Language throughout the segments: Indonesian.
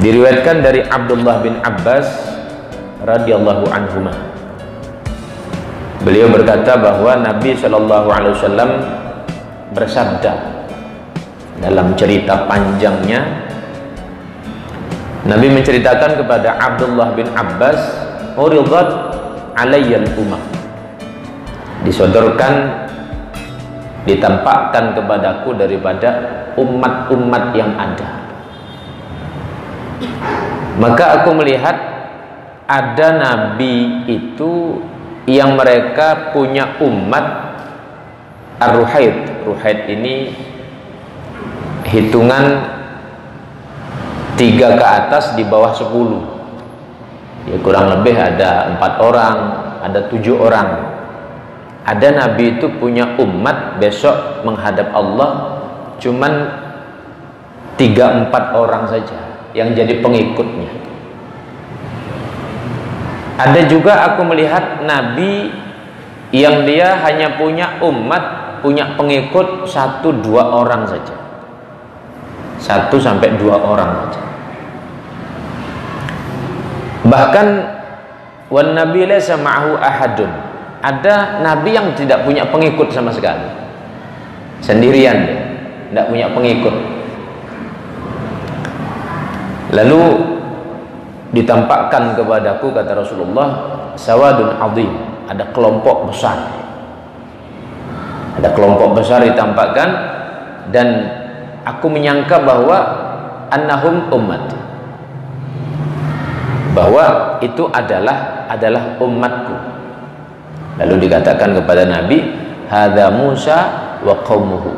Diriwayatkan dari Abdullah bin Abbas radhiyallahu anhuma, beliau berkata bahwa Nabi Shallallahu Alaihi Wasallam bersabda dalam cerita panjangnya. Nabi menceritakan kepada Abdullah bin Abbas, uridat alayyal umam, disodorkan, ditampakkan kepadaku daripada umat-umat yang ada. Maka aku melihat ada nabi itu yang mereka punya umat ar-ruhaid. Ruhaid ini hitungan 3 ke atas di bawah 10, ya kurang lebih ada 4 orang, ada 7 orang. Ada nabi itu punya umat besok menghadap Allah cuman 3-4 orang saja yang jadi pengikutnya. Ada juga aku melihat nabi yang dia hanya punya umat, punya pengikut 1-2 orang saja, 1-2 orang saja. Bahkan wan nabi laysa ma'ahu ahadun, ada nabi yang tidak punya pengikut sama sekali, sendirian dia, tidak punya pengikut. Lalu ditampakkan kepadaku, kata Rasulullah, sawadun azim, ada kelompok besar, ada kelompok besar ditampakkan, dan aku menyangka bahwa annahum ummat, bahwa itu adalah umatku. Lalu dikatakan kepada Nabi, hadza Musa wa qaumuhu,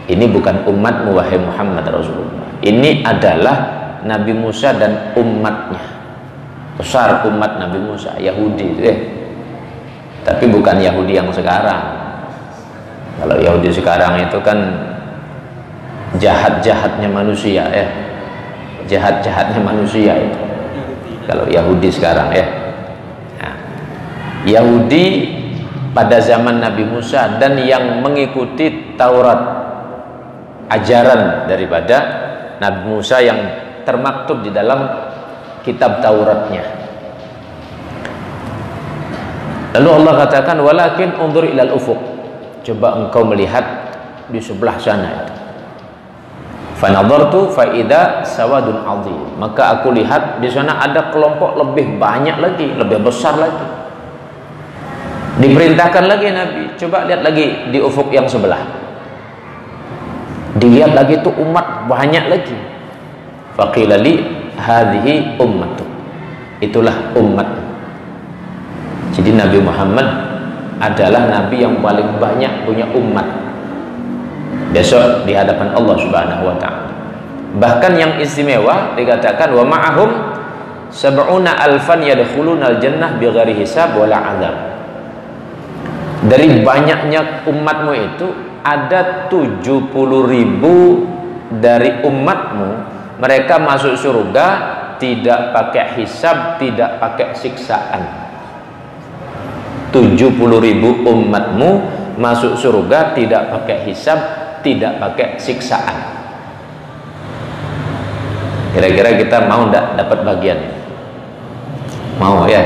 ini bukan umatmu wahai Muhammad Rasulullah, ini adalah Nabi Musa dan umatnya. Besar umat Nabi Musa, Yahudi itu tapi bukan Yahudi yang sekarang. Kalau Yahudi sekarang itu kan jahat-jahatnya manusia, jahat-jahatnya manusia itu kalau Yahudi sekarang, nah, Yahudi pada zaman Nabi Musa dan yang mengikuti Taurat, ajaran daripada Nabi Musa yang termaktub di dalam kitab Tauratnya. Lalu Allah katakan, walakin unzur ilal ufuq, coba engkau melihat di sebelah sana itu. Fanadhartu fa idza sawadun azim, maka aku lihat di sana ada kelompok lebih banyak lagi, lebih besar lagi. Diperintahkan lagi Nabi, coba lihat lagi di ufuk yang sebelah, dilihat lagi itu umat banyak lagi. Faqila li hadhihi ummatu, itulah umat. Jadi Nabi Muhammad adalah nabi yang paling banyak punya umat besok di hadapan Allah Subhanahu wa taala. Bahkan yang istimewa dikatakan wa ma'ahum sab'una alfan yadkhulunal jannah bighairi hisab wala adzab. Dari banyaknya umatmu itu ada 70.000 dari umatmu, mereka masuk surga tidak pakai hisab, tidak pakai siksaan. 70.000 umatmu masuk surga tidak pakai hisab, tidak pakai siksaan. Kira-kira kita mau enggak dapat bagian? Mau ya?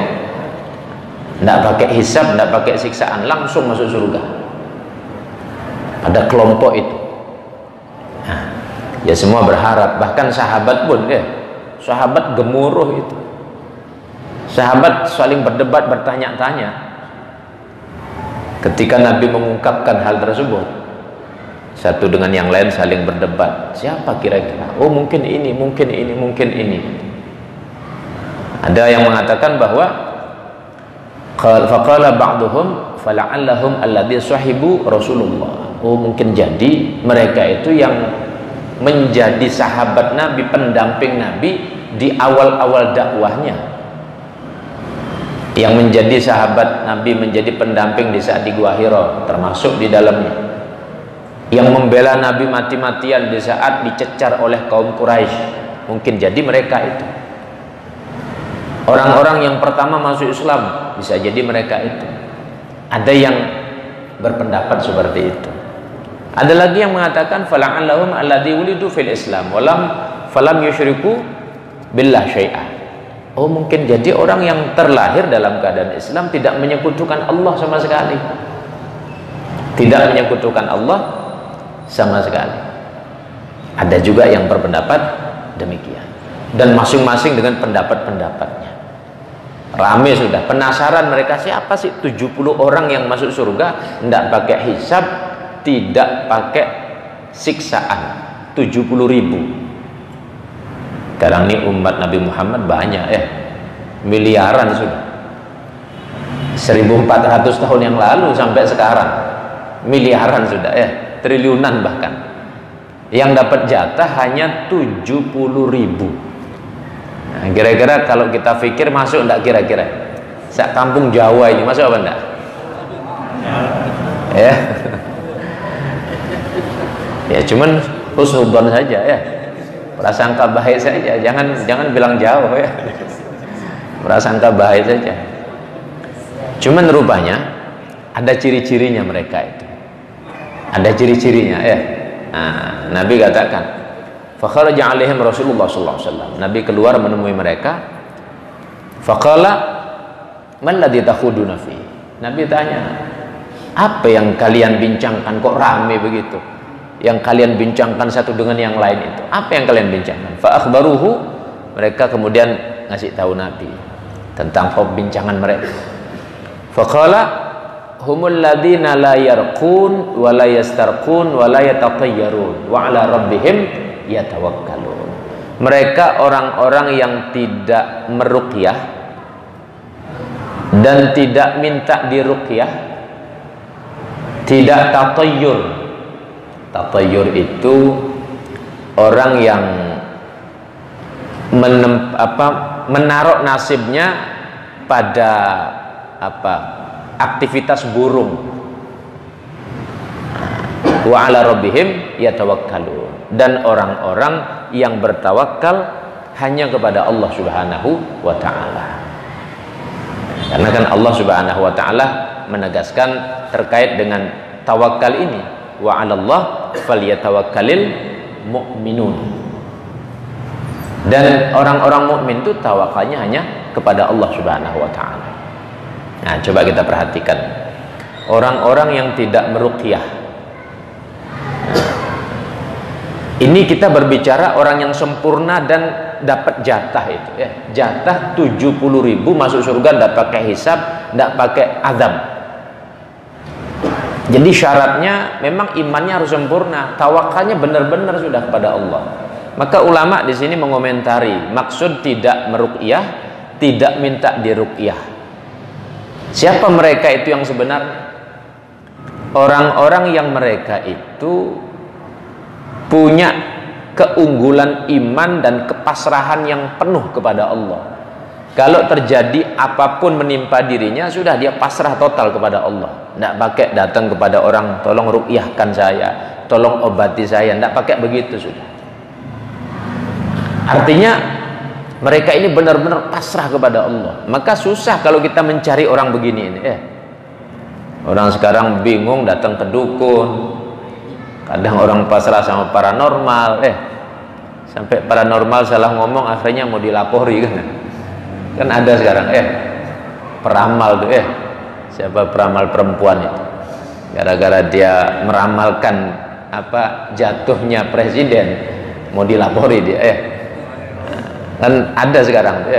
Enggak pakai hisab, enggak pakai siksaan, langsung masuk surga. Ada kelompok itu. Nah, ya semua berharap, bahkan sahabat pun sahabat gemuruh itu. Sahabat saling berdebat, bertanya-tanya. Ketika Nabi mengungkapkan hal tersebut, satu dengan yang lain saling berdebat, siapa kira-kira? Oh mungkin ini, mungkin ini, mungkin ini. Ada yang mengatakan bahwa faqala ba'duhum fala'allahum alladhi sahibu Rasulullah. Oh mungkin jadi mereka itu yang menjadi sahabat Nabi, pendamping Nabi di awal-awal dakwahnya, yang menjadi sahabat Nabi, menjadi pendamping di saat di Gua Hira, termasuk di dalamnya, yang membela Nabi mati-matian di saat dicecar oleh kaum Quraisy. Mungkin jadi mereka itu orang-orang yang pertama masuk Islam, bisa jadi mereka itu. Ada yang berpendapat seperti itu. Ada lagi yang mengatakan fala'allahum alladzi wulidu fil Islam walam falam yusyriku billah syai'ah. Oh, mungkin jadi orang yang terlahir dalam keadaan Islam tidak menyekutukan Allah sama sekali. Tidak menyekutukan Allah sama sekali. Ada juga yang berpendapat demikian. Dan masing-masing dengan pendapat-pendapatnya. Rame sudah, penasaran mereka, siapa sih 70 orang yang masuk surga tidak pakai hisab, tidak pakai siksaan, 70.000. Sekarang ini umat Nabi Muhammad banyak miliaran sudah. 1400 tahun yang lalu sampai sekarang miliaran sudah, triliunan bahkan. Yang dapat jatah hanya 70.000. Nah, kira-kira kalau kita pikir masuk enggak kira-kira? Kampung Jawa ini masuk apa enggak? Ya. Ya cuman husnudzon saja ya. Prasangka baik saja, jangan bilang jauh ya. Prasangka baik saja. Cuman rupanya ada ciri-cirinya mereka itu. Ada ciri-cirinya ya. Nah, Nabi katakan, fakharaja alaihim Rasulullah sallallahu alaihi wasallam. Nabi keluar menemui mereka. Faqala, "Man ladzi takhuduna fi?" Nabi tanya, "Apa yang kalian bincangkan kok rame begitu? Yang kalian bincangkan satu dengan yang lain itu, apa yang kalian bincangkan?" Fa akhbaruhu, mereka kemudian ngasih tahu Nabi tentang perbincangan mereka. Faqala humul ladzina la yarqun wa la yastarqun wa la yatatayyarun wa ala rabbihim yatawakkalun. Mereka orang-orang yang tidak meruqyah dan tidak minta diruqyah, tidak tatayyur. Tatayyur itu orang yang menaruh nasibnya pada aktivitas burung. Wa ala rabbihim yatawakkalun. Dan orang-orang yang bertawakal hanya kepada Allah Subhanahu wa taala. Karena kan Allah Subhanahu wa taala menegaskan terkait dengan tawakal ini, wa 'alallah falyatawakkalil mu'minun. Dan orang-orang mukmin itu tawakalnya hanya kepada Allah Subhanahu wa taala. Nah, coba kita perhatikan orang-orang yang tidak meruqyah. Ini kita berbicara orang yang sempurna dan dapat jatah itu ya. Jatah 70.000 masuk surga tidak pakai hisab, tidak pakai azab. Jadi syaratnya memang imannya harus sempurna, tawakalnya benar-benar sudah kepada Allah. Maka ulama di sini mengomentari maksud tidak meruqyah, tidak minta diruqyah. Siapa mereka itu yang sebenarnya? Orang-orang yang mereka itu punya keunggulan iman dan kepasrahan yang penuh kepada Allah. Kalau terjadi apapun menimpa dirinya, sudah dia pasrah total kepada Allah. Tidak pakai datang kepada orang, tolong ruqyahkan saya, tolong obati saya. Tidak pakai begitu sudah. Artinya mereka ini benar-benar pasrah kepada Allah. Maka susah kalau kita mencari orang begini ini. Orang sekarang bingung datang ke dukun. Kadang orang pasrah sama paranormal. Sampai paranormal salah ngomong akhirnya mau dilapori kan. Kan ada sekarang peramal tuh siapa peramal perempuan itu, gara-gara dia meramalkan jatuhnya presiden mau dilapori dia kan ada sekarang tuh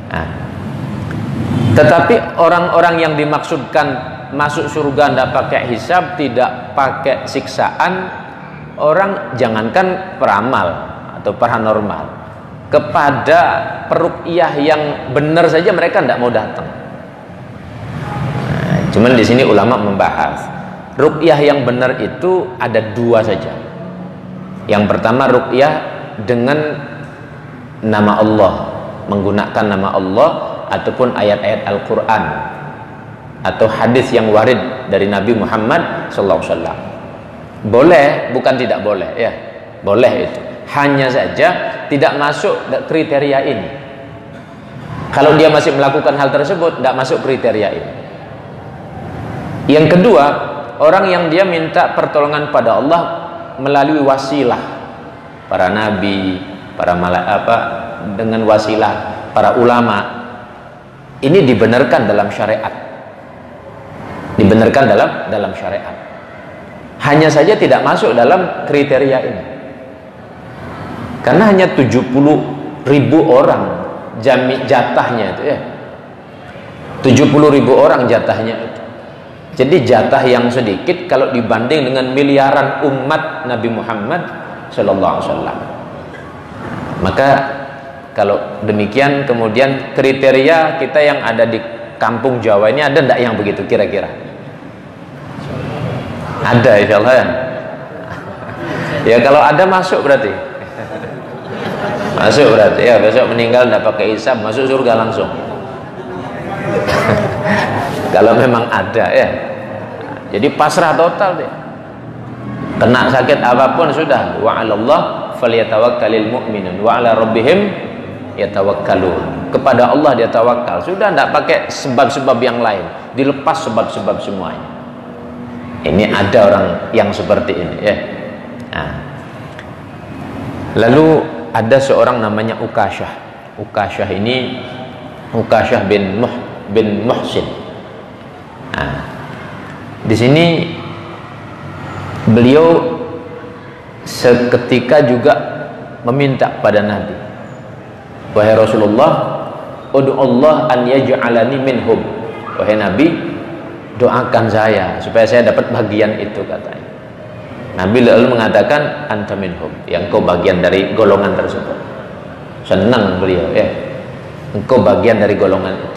nah, tetapi orang-orang yang dimaksudkan masuk surga tidak pakai hisab, tidak pakai siksaan, orang jangankan peramal atau paranormal, kepada peruqyah yang benar saja mereka tidak mau datang. Nah, cuman di sini ulama membahas ruqyah yang benar itu ada dua saja. Yang pertama ruqyah dengan nama Allah, menggunakan nama Allah ataupun ayat-ayat Al-Quran atau hadis yang warid dari Nabi Muhammad SAW. Boleh, bukan tidak boleh ya, boleh itu. Hanya saja tidak masuk kriteria ini. Kalau dia masih melakukan hal tersebut, tidak masuk kriteria ini. Yang kedua, orang yang dia minta pertolongan pada Allah melalui wasilah, para nabi, para malaikat, dengan wasilah para ulama, ini dibenarkan dalam syariat, dibenarkan dalam syariat. Hanya saja tidak masuk dalam kriteria ini, karena hanya 70.000 orang jatahnya itu ya, 70.000 orang jatahnya itu. Jadi jatah yang sedikit kalau dibanding dengan miliaran umat Nabi Muhammad SAW. Maka kalau demikian, kemudian kriteria kita yang ada di kampung Jawa ini ada enggak yang begitu kira-kira? Ada, insyaallah ya. Ya kalau ada masuk berarti. Masuk berarti ya, besok meninggal enggak pakai hisab, masuk surga langsung. Kalau memang ada ya. Jadi pasrah total dia. Kena sakit apapun sudah, wa 'alallah falyatawakkalul mu'minun wa 'ala rabbihim yatawakkalun. Kepada Allah dia tawakal. Sudah enggak pakai sebab-sebab yang lain, dilepas sebab-sebab semuanya. Ini ada orang yang seperti ini ya. Nah. Lalu ada seorang namanya Ukasyah. Ukasyah ini Ukasyah bin Muhsin. Nah, di sini beliau seketika juga meminta pada Nabi, wahai Rasulullah, ud'u Allah an yaj'alani minhum. Wahai Nabi, doakan saya supaya saya dapat bagian itu, katanya. Nabi lalu mengatakan anta minhum, yang kau bagian dari golongan tersebut. Senang beliau ya, engkau bagian dari golongan itu.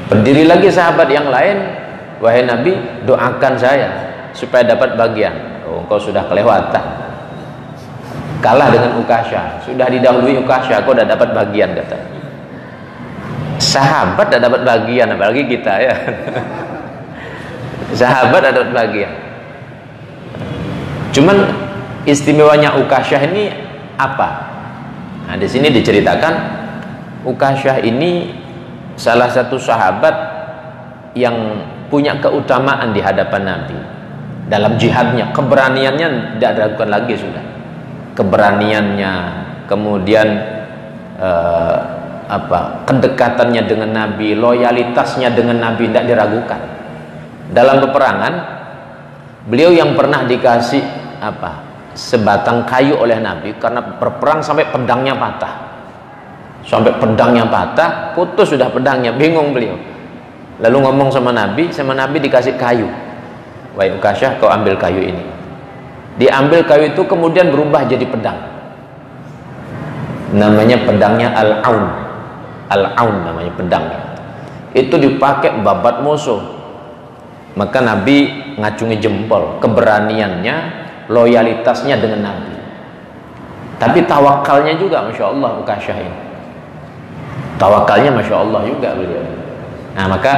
Berdiri lagi sahabat yang lain, wahai Nabi, doakan saya supaya dapat bagian. Oh, engkau sudah kelewatan, kalah dengan Ukasyah, sudah didahului Ukasyah, kau sudah dapat bagian, kata. Sahabat sudah dapat bagian, apalagi kita ya. Sahabat sudah dapat bagian. Cuman istimewanya Ukasyah ini apa? Nah, di sini diceritakan Ukasyah ini salah satu sahabat yang punya keutamaan di hadapan Nabi dalam jihadnya. Keberaniannya tidak diragukan lagi sudah. Keberaniannya, kemudian kedekatannya dengan Nabi, loyalitasnya dengan Nabi tidak diragukan. Dalam peperangan, beliau yang pernah dikasih sebatang kayu oleh Nabi karena berperang sampai pedangnya patah. Sampai pedangnya patah, putus sudah pedangnya, bingung beliau. Lalu ngomong sama Nabi dikasih kayu. Wahai Ukasyah, kau ambil kayu ini. Diambil kayu itu kemudian berubah jadi pedang. Namanya pedangnya Al-Aun. Al-Aun namanya pedangnya. Itu dipakai babat musuh. Maka Nabi ngacungi jempol keberaniannya, loyalitasnya dengan Nabi. Tapi tawakalnya juga, Masya Allah, Ukasyah ini. Tawakalnya Masya Allah juga beliau. Nah, maka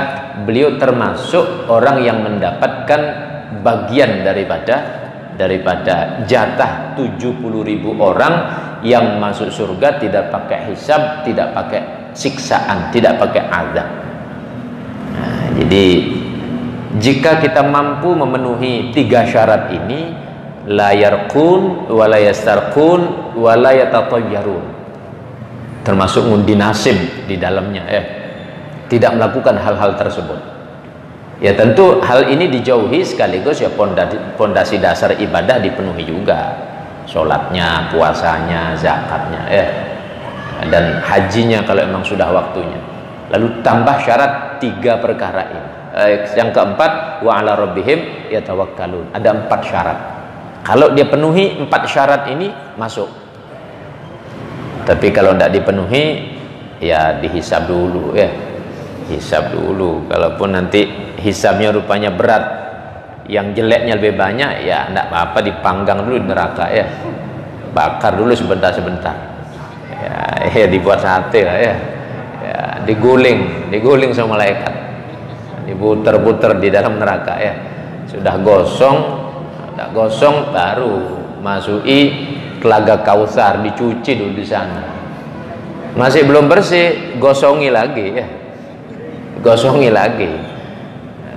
beliau termasuk orang yang mendapatkan bagian daripada jatah 70.000 orang yang masuk surga tidak pakai hisab, tidak pakai siksaan, tidak pakai azab. Nah, jadi jika kita mampu memenuhi 3 syarat ini, la yarqun wa la yastarqun wa la yatatayyarun, termasuk ngundi nasib di dalamnya tidak melakukan hal-hal tersebut. Ya tentu hal ini dijauhi, sekaligus ya pondasi dasar ibadah dipenuhi juga, sholatnya, puasanya, zakatnya dan hajinya kalau memang sudah waktunya. Lalu tambah syarat 3 perkara ini. Yang keempat, wa 'ala rabbihim yatawakkalun. Ada 4 syarat. Kalau dia penuhi 4 syarat ini, masuk. Tapi kalau tidak dipenuhi, ya dihisab dulu ya. Hisab dulu. Kalaupun nanti hisabnya rupanya berat, yang jeleknya lebih banyak, ya tidak apa-apa, dipanggang dulu di neraka ya. Bakar dulu sebentar-sebentar. Ya, dibuat sate lah ya. Ya, diguling sama malaikat. Diputer-puter di dalam neraka ya. Sudah gosong baru masuki telaga Kautsar, dicuci dulu di sana. Masih belum bersih, gosongi lagi ya. Gosongi lagi.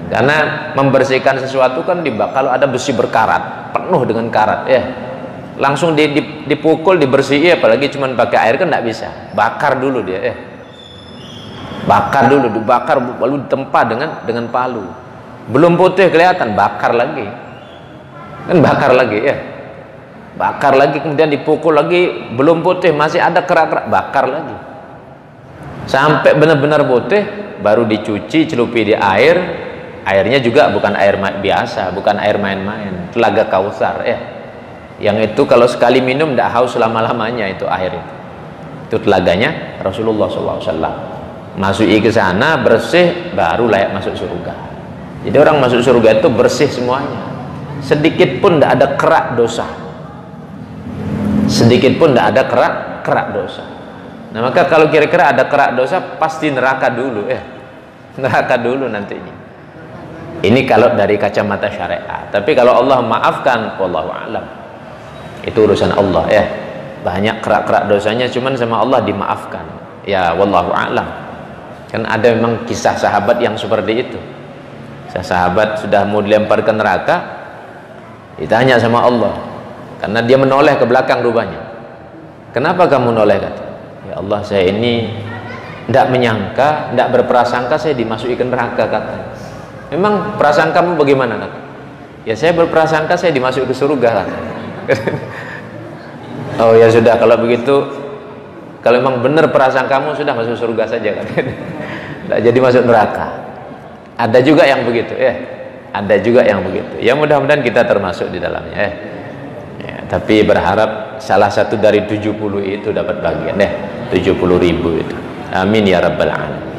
Karena membersihkan sesuatu kan kalau ada besi berkarat, penuh dengan karat ya. langsung dipukul, dibersihin, apalagi cuma pakai air kan nggak bisa. Bakar dulu dia, bakar dulu, dibakar lalu ditempa dengan palu. Belum putih kelihatan, bakar lagi, kan bakar lagi ya, bakar lagi, kemudian dipukul lagi, belum putih, masih ada kerak-kerak, bakar lagi, sampai benar-benar putih, baru dicuci, celupi di air. Airnya juga bukan air biasa, bukan air main-main, telaga Kausar ya. Yang itu kalau sekali minum tidak haus selama-lamanya itu air itu. Itu telaganya Rasulullah SAW. Masuki ke sana bersih, baru layak masuk surga. Jadi orang masuk surga itu bersih semuanya. Sedikit pun tidak ada kerak dosa. Sedikit pun tidak ada kerak dosa. Nah maka kalau kira-kira ada kerak dosa, pasti neraka dulu neraka dulu nantinya. Ini kalau dari kacamata syariat. Tapi kalau Allah maafkan, wallahu a'lam, itu urusan Allah ya. Banyak kerak-kerak dosanya cuman sama Allah dimaafkan ya, wallahu a'lam. Kan ada memang kisah sahabat yang seperti itu. Sahabat sudah mau dilempar ke neraka, ditanya sama Allah, karena dia menoleh ke belakang rupanya. Kenapa kamu noleh? Kata, ya Allah, saya ini tidak menyangka, tidak berprasangka saya dimasuki ke neraka. Kata, memang prasangkamu bagaimana? Kata, ya saya berprasangka saya dimasuki ke surga. Kata. Oh ya sudah, kalau begitu, kalau memang benar prasangkamu, sudah masuk surga saja. Kata. Tidak jadi masuk neraka. Ada juga yang begitu ada juga yang begitu ya. Mudah-mudahan kita termasuk di dalamnya ya, tapi berharap salah satu dari 70 itu dapat bagian 70.000 itu. Amin ya rabbal alamin.